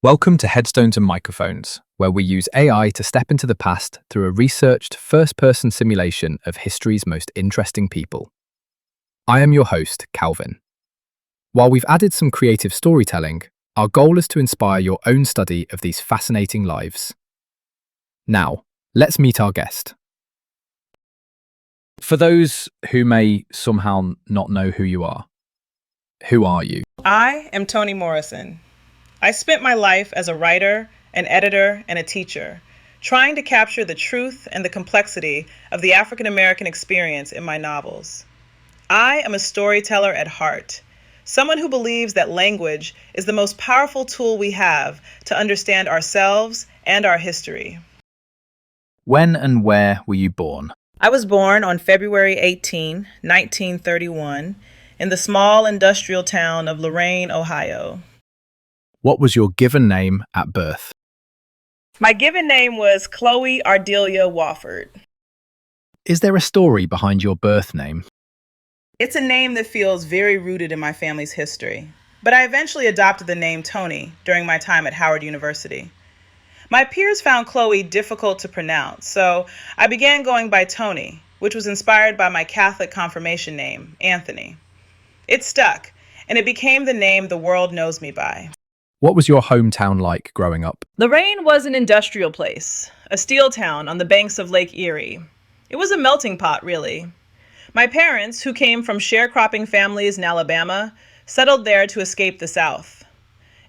Welcome to Headstones and Microphones, where we use AI to step into the past through a researched first-person simulation of history's most interesting people. I am your host, Calvin. While we've added some creative storytelling, our goal is to inspire your own study of these fascinating lives. Now, let's meet our guest. For those who may somehow not know who you are you? I am Toni Morrison. I spent my life as a writer, an editor, and a teacher, trying to capture the truth and the complexity of the African American experience in my novels. I am a storyteller at heart, someone who believes that language is the most powerful tool we have to understand ourselves and our history. When and where were you born? I was born on February 18, 1931, in the small industrial town of Lorain, Ohio. What was your given name at birth? My given name was Chloe Ardelia Wofford. Is there a story behind your birth name? It's a name that feels very rooted in my family's history, but I eventually adopted the name Toni during my time at Howard University. My peers found Chloe difficult to pronounce, so I began going by Toni, which was inspired by my Catholic confirmation name, Anthony. It stuck, and it became the name the world knows me by. What was your hometown like growing up? Lorain was an industrial place, a steel town on the banks of Lake Erie. It was a melting pot, really. My parents, who came from sharecropping families in Alabama, settled there to escape the South.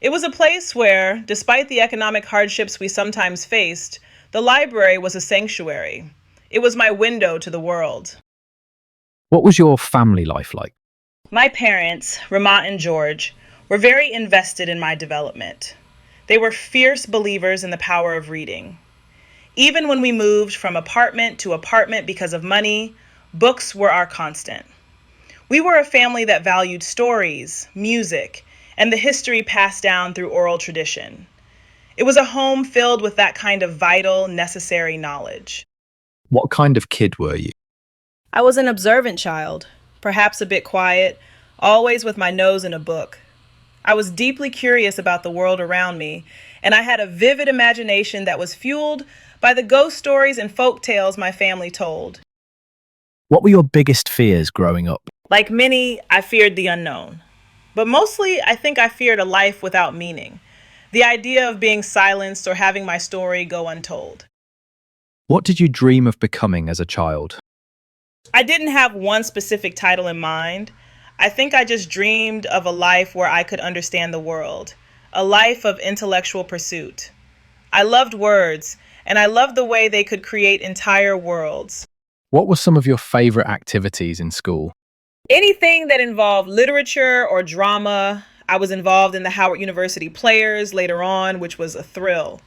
It was a place where, despite the economic hardships we sometimes faced, the library was a sanctuary. It was my window to the world. What was your family life like? My parents, Ramat and George, were very invested in my development. They were fierce believers in the power of reading. Even when we moved from apartment to apartment because of money, books were our constant. We were a family that valued stories, music, and the history passed down through oral tradition. It was a home filled with that kind of vital, necessary knowledge. What kind of kid were you? I was an observant child, perhaps a bit quiet, always with my nose in a book. I was deeply curious about the world around me, and I had a vivid imagination that was fueled by the ghost stories and folk tales my family told. What were your biggest fears growing up? Like many, I feared the unknown. But mostly, I think I feared a life without meaning, the idea of being silenced or having my story go untold. What did you dream of becoming as a child? I didn't have one specific title in mind. I think I just dreamed of a life where I could understand the world, a life of intellectual pursuit. I loved words, and I loved the way they could create entire worlds. What were some of your favorite activities in school? Anything that involved literature or drama. I was involved in the Howard University Players later on, which was a thrill.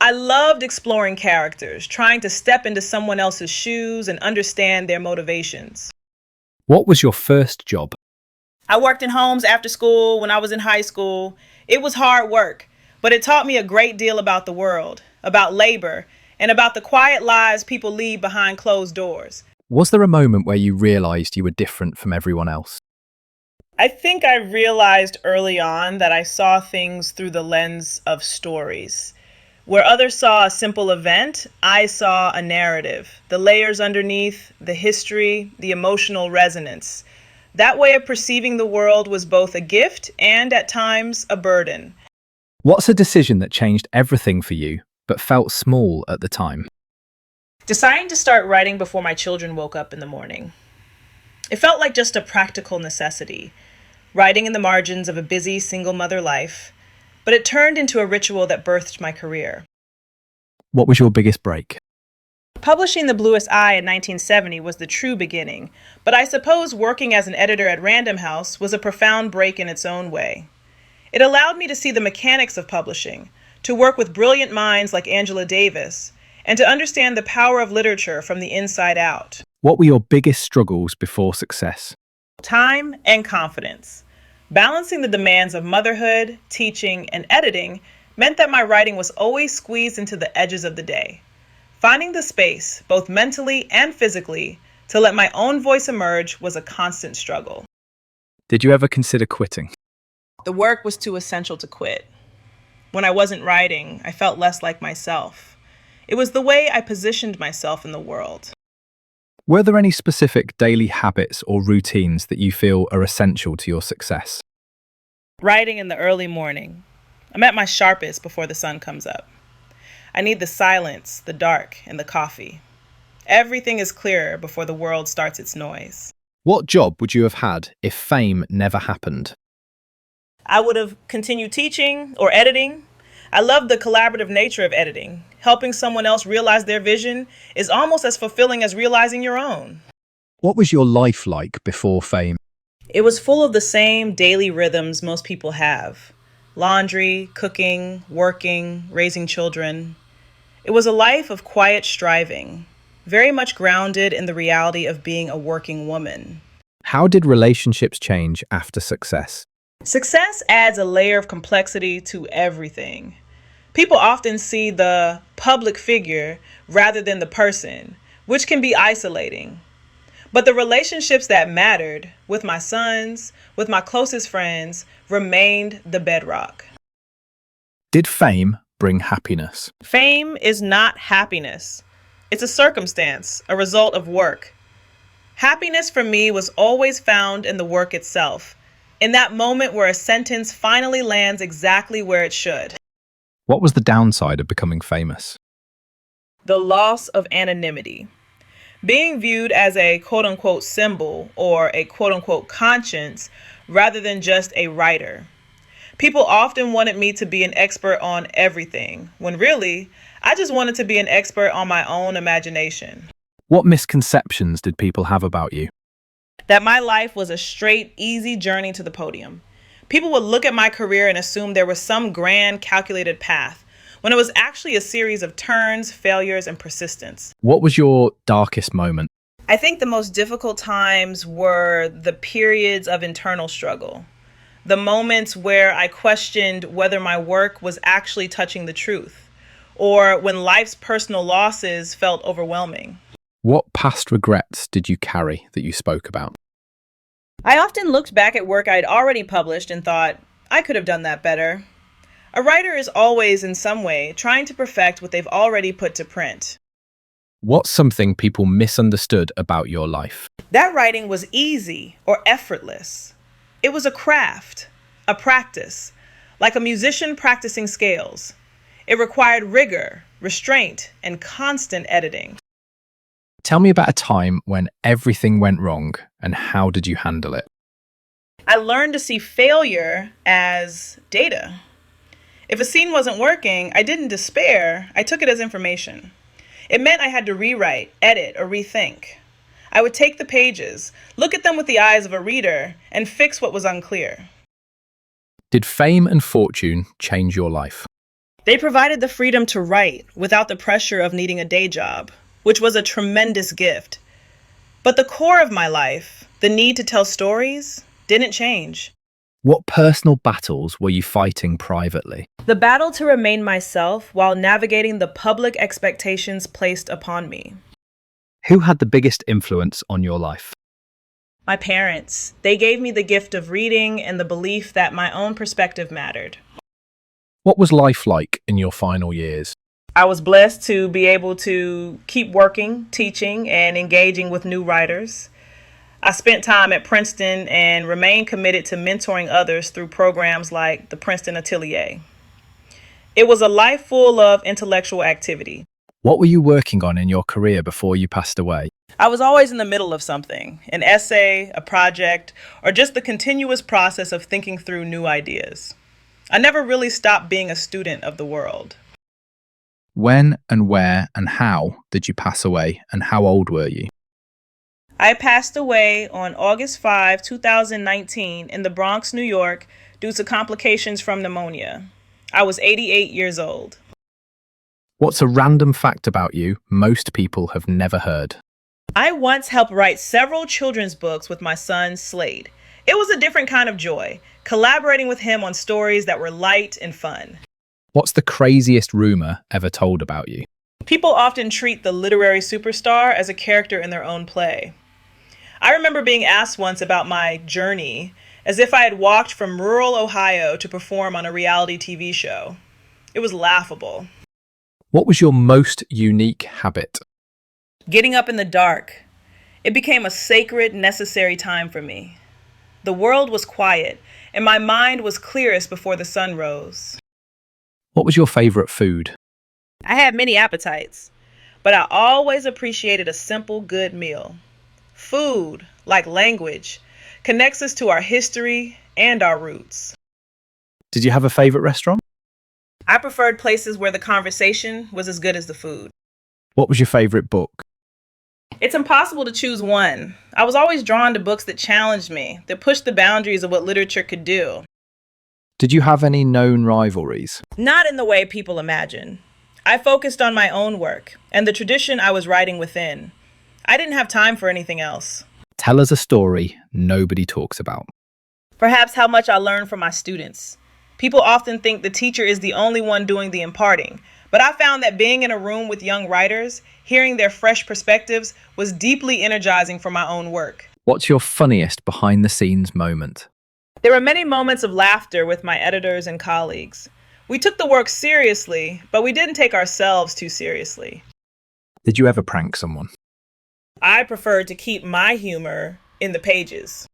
I loved exploring characters, trying to step into someone else's shoes and understand their motivations. What was your first job? I worked in homes after school when I was in high school. It was hard work, but it taught me a great deal about the world, about labor, and about the quiet lives people lead behind closed doors. Was there a moment where you realized you were different from everyone else? I think I realized early on that I saw things through the lens of stories. Where others saw a simple event, I saw a narrative, the layers underneath, the history, the emotional resonance. That way of perceiving the world was both a gift and, at times, a burden. What's a decision that changed everything for you, but felt small at the time? Deciding to start writing before my children woke up in the morning. It felt like just a practical necessity, writing in the margins of a busy single mother life, but it turned into a ritual that birthed my career. What was your biggest break? Publishing The Bluest Eye in 1970 was the true beginning, but I suppose working as an editor at Random House was a profound break in its own way. It allowed me to see the mechanics of publishing, to work with brilliant minds like Angela Davis, and to understand the power of literature from the inside out. What were your biggest struggles before success? Time and confidence. Balancing the demands of motherhood, teaching, and editing meant that my writing was always squeezed into the edges of the day. Finding the space, both mentally and physically, to let my own voice emerge was a constant struggle. Did you ever consider quitting? The work was too essential to quit. When I wasn't writing, I felt less like myself. It was the way I positioned myself in the world. Were there any specific daily habits or routines that you feel are essential to your success? Writing in the early morning. I'm at my sharpest before the sun comes up. I need the silence, the dark, and the coffee. Everything is clearer before the world starts its noise. What job would you have had if fame never happened? I would have continued teaching or editing. I love the collaborative nature of editing. Helping someone else realize their vision is almost as fulfilling as realizing your own. What was your life like before fame? It was full of the same daily rhythms most people have: laundry, cooking, working, raising children. It was a life of quiet striving, very much grounded in the reality of being a working woman. How did relationships change after success? Success adds a layer of complexity to everything. People often see the public figure rather than the person, which can be isolating. But the relationships that mattered, with my sons, with my closest friends, remained the bedrock. Did fame bring happiness? Fame is not happiness. It's a circumstance, a result of work. Happiness for me was always found in the work itself, in that moment where a sentence finally lands exactly where it should. What was the downside of becoming famous? The loss of anonymity. Being viewed as a quote unquote symbol or a quote unquote conscience rather than just a writer. People often wanted me to be an expert on everything, when really, I just wanted to be an expert on my own imagination. What misconceptions did people have about you? That my life was a straight, easy journey to the podium. People would look at my career and assume there was some grand, calculated path, when it was actually a series of turns, failures, and persistence. What was your darkest moment? I think the most difficult times were the periods of internal struggle. The moments where I questioned whether my work was actually touching the truth, or when life's personal losses felt overwhelming. What past regrets did you carry that you spoke about? I often looked back at work I'd already published and thought, I could have done that better. A writer is always, in some way, trying to perfect what they've already put to print. What's something people misunderstood about your life? That writing was easy or effortless. It was a craft, a practice, like a musician practicing scales. It required rigor, restraint, and constant editing. Tell me about a time when everything went wrong and how did you handle it? I learned to see failure as data. If a scene wasn't working, I didn't despair, I took it as information. It meant I had to rewrite, edit, or rethink. I would take the pages, look at them with the eyes of a reader, and fix what was unclear. Did fame and fortune change your life? They provided the freedom to write without the pressure of needing a day job, which was a tremendous gift. But the core of my life, the need to tell stories, didn't change. What personal battles were you fighting privately? The battle to remain myself while navigating the public expectations placed upon me. Who had the biggest influence on your life? My parents. They gave me the gift of reading and the belief that my own perspective mattered. What was life like in your final years? I was blessed to be able to keep working, teaching, and engaging with new writers. I spent time at Princeton and remained committed to mentoring others through programs like the Princeton Atelier. It was a life full of intellectual activity. What were you working on in your career before you passed away? I was always in the middle of something, an essay, a project, or just the continuous process of thinking through new ideas. I never really stopped being a student of the world. When and where and how did you pass away, and how old were you? I passed away on August 5, 2019 in the Bronx, New York, due to complications from pneumonia. I was 88 years old. What's a random fact about you most people have never heard? I once helped write several children's books with my son, Slade. It was a different kind of joy, collaborating with him on stories that were light and fun. What's the craziest rumor ever told about you? People often treat the literary superstar as a character in their own play. I remember being asked once about my journey, as if I had walked from rural Ohio to perform on a reality TV show. It was laughable. What was your most unique habit? Getting up in the dark. It became a sacred, necessary time for me. The world was quiet, and my mind was clearest before the sun rose. What was your favorite food? I had many appetites, but I always appreciated a simple, good meal. Food, like language, connects us to our history and our roots. Did you have a favorite restaurant? I preferred places where the conversation was as good as the food. What was your favorite book? It's impossible to choose one. I was always drawn to books that challenged me, that pushed the boundaries of what literature could do. Did you have any known rivalries? Not in the way people imagine. I focused on my own work and the tradition I was writing within. I didn't have time for anything else. Tell us a story nobody talks about. Perhaps how much I learned from my students. People often think the teacher is the only one doing the imparting, but I found that being in a room with young writers, hearing their fresh perspectives, was deeply energizing for my own work. What's your funniest behind-the-scenes moment? There were many moments of laughter with my editors and colleagues. We took the work seriously, but we didn't take ourselves too seriously. Did you ever prank someone? I preferred to keep my humor in the pages.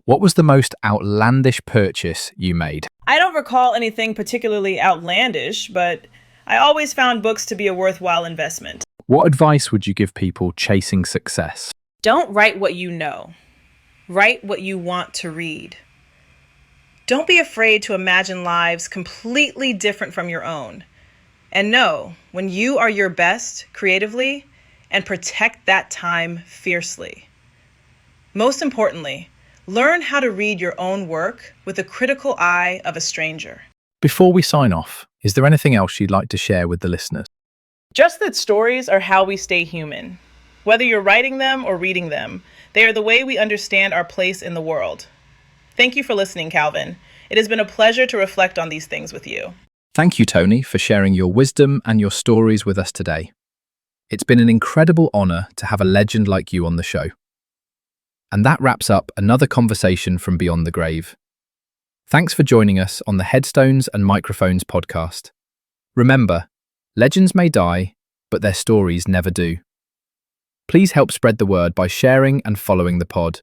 What was the most outlandish purchase you made? I don't recall anything particularly outlandish, but I always found books to be a worthwhile investment. What advice would you give people chasing success? Don't write what you know. Write what you want to read. Don't be afraid to imagine lives completely different from your own. And know when you are your best creatively, and protect that time fiercely. Most importantly, learn how to read your own work with the critical eye of a stranger. Before we sign off, is there anything else you'd like to share with the listeners? Just that stories are how we stay human. Whether you're writing them or reading them, they are the way we understand our place in the world. Thank you for listening, Calvin. It has been a pleasure to reflect on these things with you. Thank you, Toni, for sharing your wisdom and your stories with us today. It's been an incredible honor to have a legend like you on the show. And that wraps up another conversation from Beyond the Grave. Thanks for joining us on the Headstones and Microphones podcast. Remember, legends may die, but their stories never do. Please help spread the word by sharing and following the pod.